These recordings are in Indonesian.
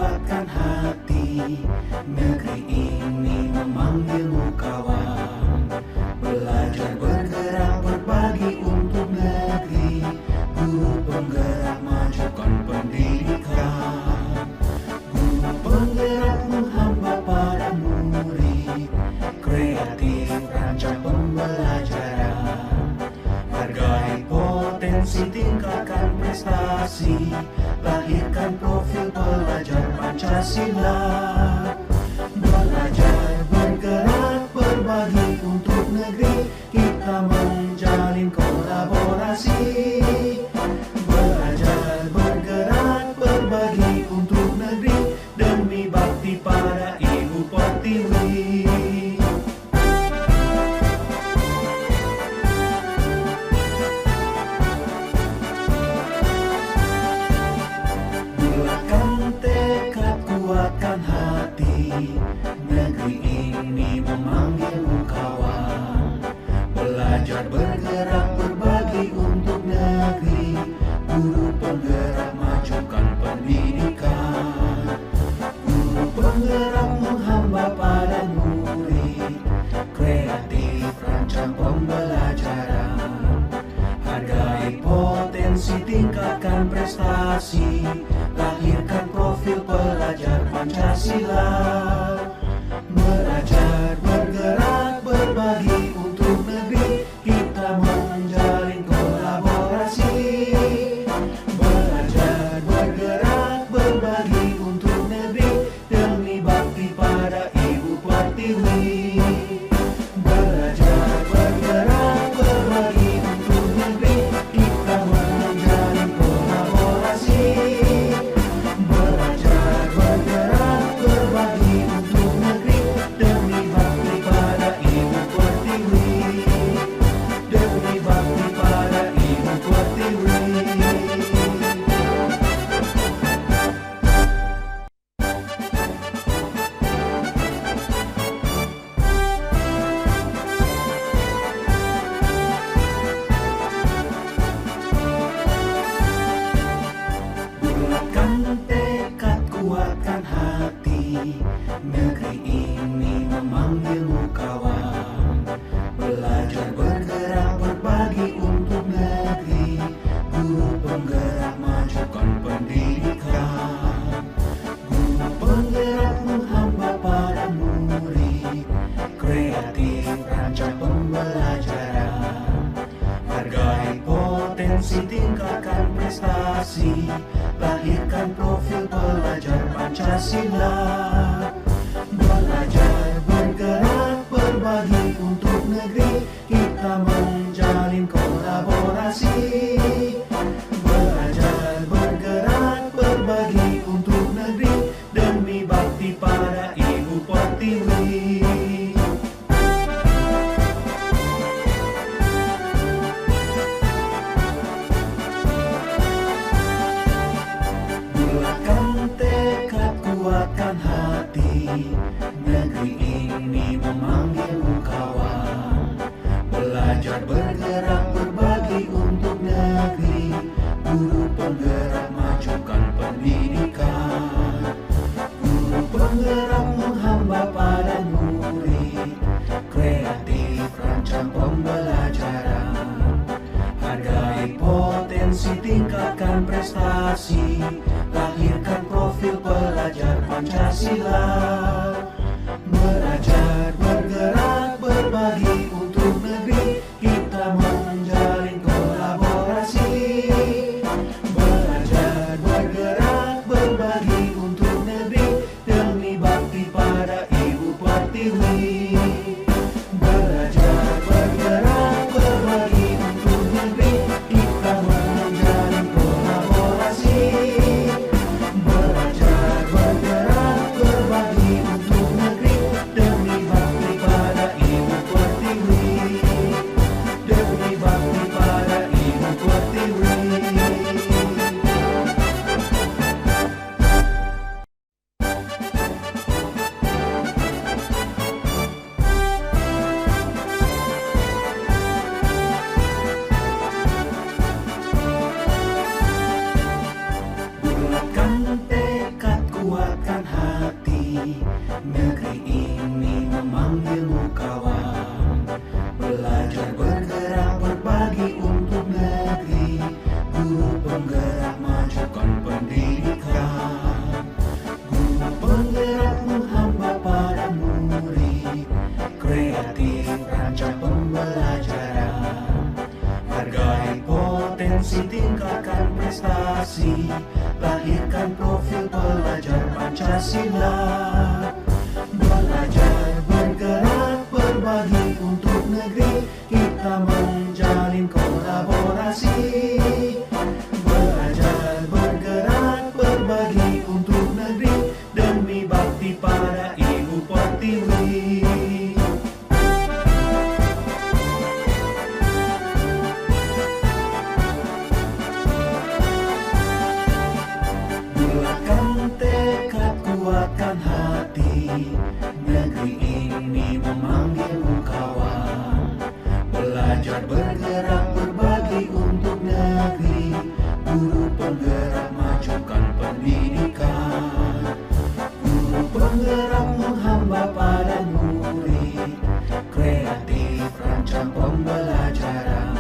kuatkan hati. Negeri ini memanggilmu kawan. Belajar bergerak berbagi untuk negeri. Guru penggerak majukan pendidikan. Guru penggerak menghamba pada murid. Kreatif rancang pembelajaran. Hargai potensi, tingkatkan prestasi. Lahirkan profil pelajar Pancasila. Belajar bergerak berbagi untuk negeri. Kita menjalin kolaborasi. Belajar bergerak berbagi untuk negeri. Demi bakti pada Ibu Pertiwi. Kuatkan hati, negeri ini memanggilmu kawan. Belajar bergerak berbagi untuk negeri. Guru penggerak majukan pendidikan. Guru penggerak menghamba pada murid. Kreatif rancang pembelajaran. Hargai potensi, tingkatkan prestasi. Lahirkan profil pelajar Pancasila. Belajar bergerak berbagi untuk negeri. Kita menjalin kolaborasi. Belajar bergerak berbagi untuk negeri. Demi bakti pada Ibu Pertiwi. Belajar bergerak berbagi untuk negeri. Kita menjalin kolaborasi. Belajar bergerak berbagi untuk negeri. Demi bakti pada Ibu Pertiwi. Demi bakti pada Ibu Pertiwi. Bulatkan tekad, kuatkan hati. Negeri ini memanggilmu kawan. Belajar bergerak berbagi untuk negeri. Guru penggerak majukan pendidikan. Guru penggerak menghamba pada murid. Kreatif rancang pembelajaran. Hargai potensi, tingkatkan prestasi. Lahirkan profil pelajar Pancasila. Belajar bergerak berbagi untuk negeri. Kita menjalin kolaborasi. Belajar bergerak berbagi untuk negeri. Demi bakti pada Ibu Pertiwi. Bulatkan tekad, kuatkan hati. Negeri ini memanggilmu kawan. Belajar bergerak berbagi untuk negeri. Guru penggerak majukan pendidikan. Guru penggerak menghamba pada murid. Kreatif rancang pembelajaran. Hargai potensi, tingkatkan prestasi. Lahirkan profil pelajar Pancasila. Belajar bergerak berbagi untuk negeri. Kita menjalin kolaborasi. Belajar bergerak berbagi untuk negeri. Demi bakti pada Ibu Pertiwi. Belajar bergerak berbagi untuk negeri. Kita menjalin kolaborasi. Belajar bergerak berbagi Pancasila. Belajar, bergerak, berbagi untuk negeri, kita menjalin kolaborasi. Belajar, bergerak, berbagi untuk negeri, demi bakti pada Ibu Pertiwi. Bulatkan tekad, kuatkan hati, negeri ini memanggilmu kawan. Belajar, bergerak, berbagi untuk negeri, guru penggerak majukan pendidikan. Guru penggerak menghamba pada murid, kreatif rancang pembelajaran.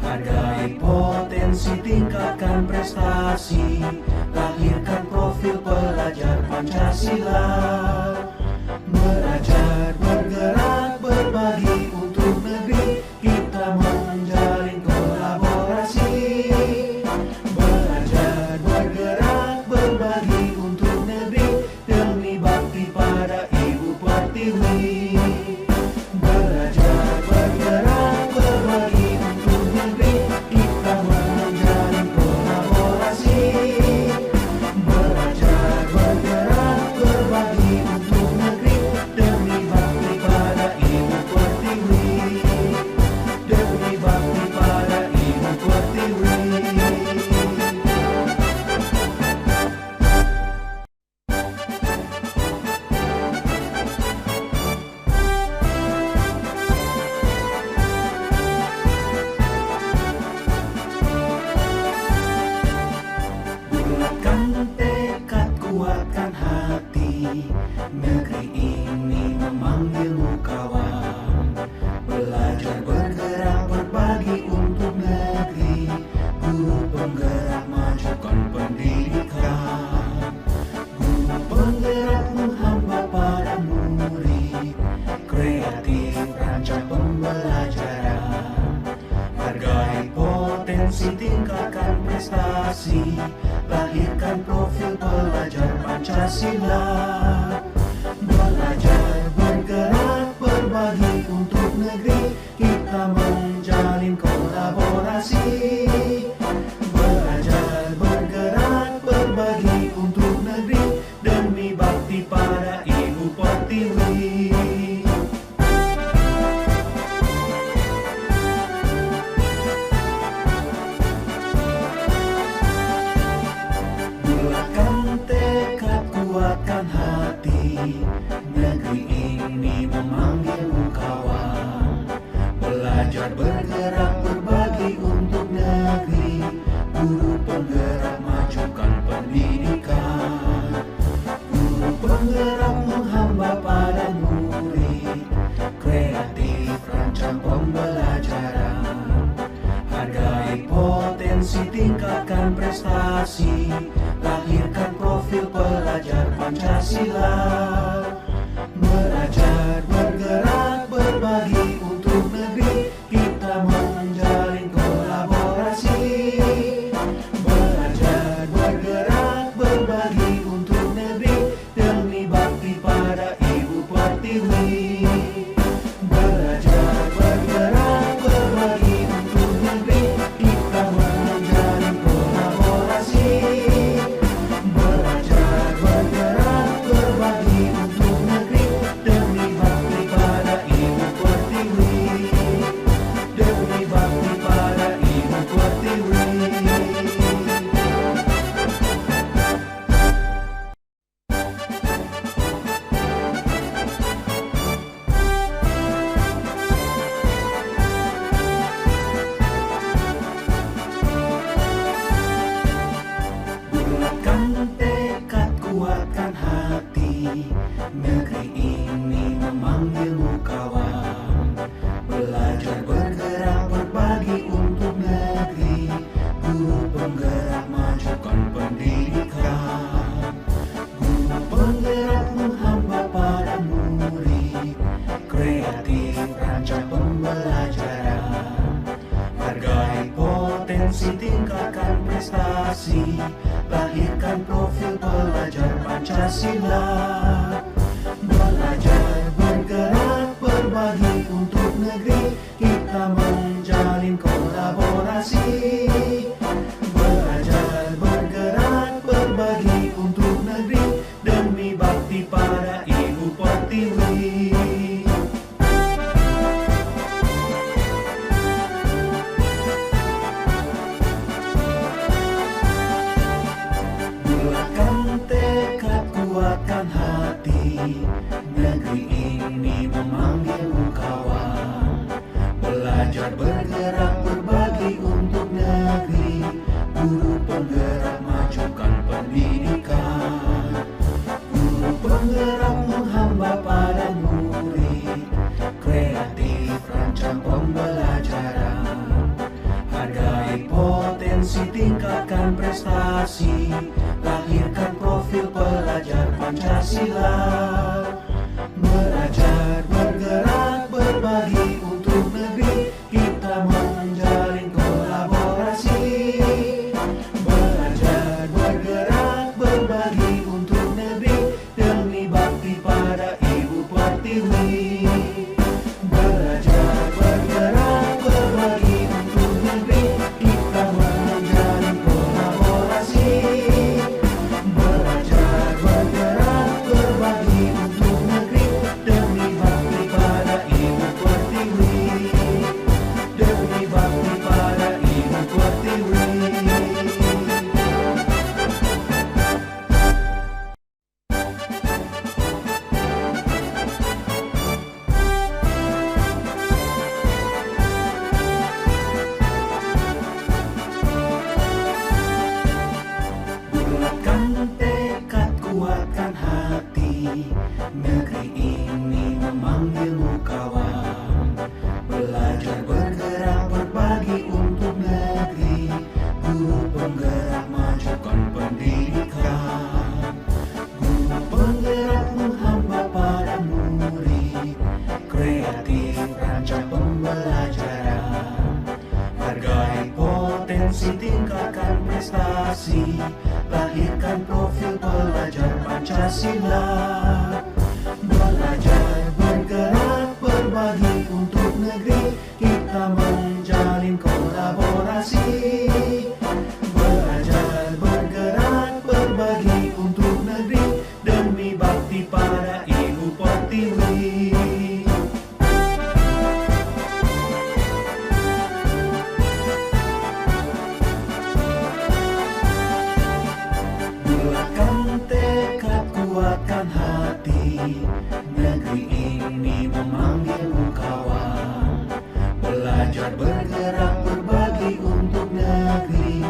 Hargai potensi, tingkatkan prestasi, lahirkan profil pelajar Pancasila. Belajar, bergerak, berbagi untuk negeri, kita menjalin kolaborasi. Belajar, bergerak, berbagi untuk negeri, demi bakti pada Ibu Pertiwi. Belajar, bergerak, berbagi untuk negeri, kita menjalin kolaborasi. Belajar, bergerak, berbagi untuk negeri, demi bakti pada Ibu Pertiwi. Demi bakti pada Ibu Pertiwi. Bulatkan tekad, kuatkan hati, negeri ini memanggilmu kawan. Belajar, bergerak, berbagi untuk negeri, guru penggerak majukan pendidikan. Guru penggerak menghamba pada murid, kreatif rancang pembelajaran. Hargai potensi, tingkatkan prestasi, lahirkan profil pelajar Pancasila. Belajar, bergerak, berbagi untuk negeri, kita menjalin kolaborasi. Belajar, bergerak, berbagi untuk negeri, demi bakti pada Ibu Pertiwi. Bulatkan tekad, kuatkan hati, negeri ini memanggilmu kawan. Belajar, bergerak, berbagi untuk negeri, guru penggerak majukan pendidikan. Guru penggerak menghamba pada murid, kreatif rancang pembelajaran. Hargai potensi, tingkatkan prestasi, lahirkan profil pelajar Pancasila. Belajar, bergerak, berbagi untuk negeri, kita menjalin kolaborasi. Belajar, bergerak, berbagi untuk negeri, demi bakti pada Ibu Pertiwi. Belajar, bergerak, berbagi untuk negeri, kita menjalin kolaborasi. Belajar, bergerak, berbagi untuk negeri, demi bakti pada Ibu Pertiwi. Demi bakti pada Ibu Pertiwi. Bulatkan tekad, kuatkan hati, negeri ini memanggilmu kawan. Belajar, bergerak, berbagi untuk negeri, guru penggerak majukan pendidikan. Guru penggerak menghamba pada murid, kreatif rancang pembelajaran. Hargai potensi, tingkatkan prestasi, lahirkan profil pelajar Pancasila. Pancasila. Belajar, bergerak, berbagi untuk negeri, kita menjalin kolaborasi. Belajar, bergerak, berbagi untuk negeri, demi bakti pada Ibu Pertiwi. Bulatkan tekad, kuatkan hati, negeri ini memanggilmu kawan. Belajar, bergerak, berbagi untuk negeri, guru penggerak, majukan pendidikan. Guru penggerak menghamba pada murid, kreatif rancang pembelajaran. Hargai potensi, tingkatkan prestasi, lahirkan profil pelajar Pancasila. Belajar, bergerak, berbagi untuk negeri, kita menjalin kolaborasi. Belajar, bergerak, berbagi untuk negeri, demi bakti pada Ibu Pertiwi. Belajar, bergerak, berbagi untuk negeri, kita menjalin kolaborasi. Belajar, bergerak, berbagi untuk negeri, demi bakti pada Ibu Pertiwi. Demi bakti pada Ibu Pertiwi. Bulatkan tekad, kuatkan hati, negeri ini memanggilmu kawan. Belajar, bergerak, berbagi untuk negeri, guru penggerak, majukan pendidikan. Guru penggerak menghamba pada murid, kreatif rancang pembelajaran. Hargai potensi, tingkatkan prestasi, lahirkan profil pelajar Pancasila. Belajar, bergerak, berbagi untuk negeri, kita menjalin kolaborasi. Belajar, bergerak, berbagi untuk negeri, demi bakti pada Ibu Pertiwi. Bulatkan tekad, kuatkan hati, negeri ini memanggilmu kawan. Belajar, bergerak, berbagi untuk negeri,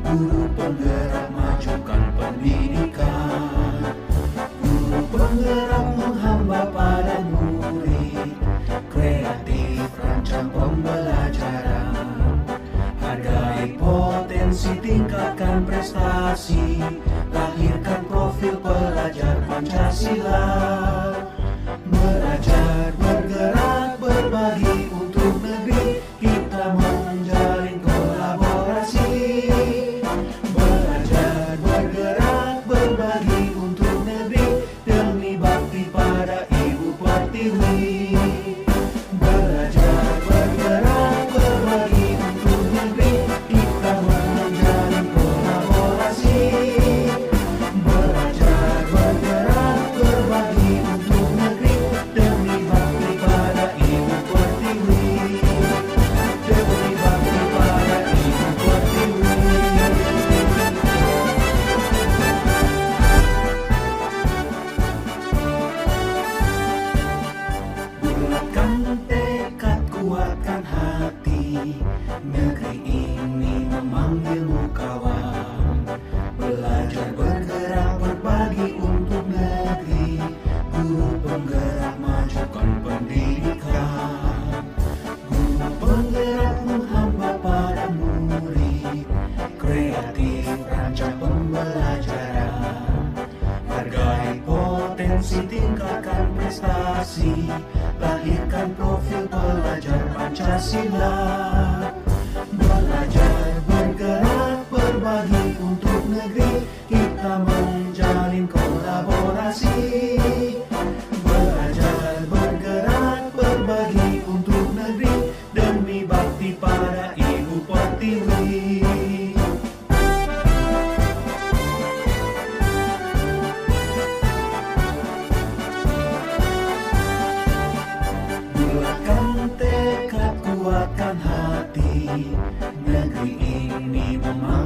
guru penggerak, majukan pendidikan. Guru penggerak menghamba pada murid, kreatif rancang pembelajaran. Hargai potensi, tingkatkan prestasi, lahirkan profil pelajar Pancasila. Belajar, bergerak, berbagi untuk negeri, kita menjalin kolaborasi. Belajar, bergerak, berbagi untuk negeri, demi bakti pada Ibu Pertiwi. Belajar, bergerak, berbagi untuk negeri, kita menjalin kolaborasi. Belajar, bergerak, berbagi untuk negeri, demi bakti pada Ibu Pertiwi. Demi bakti pada Ibu Pertiwi. Bulatkan tekad, kuatkan hati, negeri ini memanggilmu kawan. Belajar, bergerak, berbagi untuk negeri, guru penggerak, majukan pendidikan. Guru penggerak menghamba pada murid, kreatif rancang pembelajaran. Hargai potensi, tingkatkan prestasi, lahirkan profil pelajar Pancasila. Belajar, bergerak, berbagi untuk negeri, kita menjalin kolaborasi. ini memang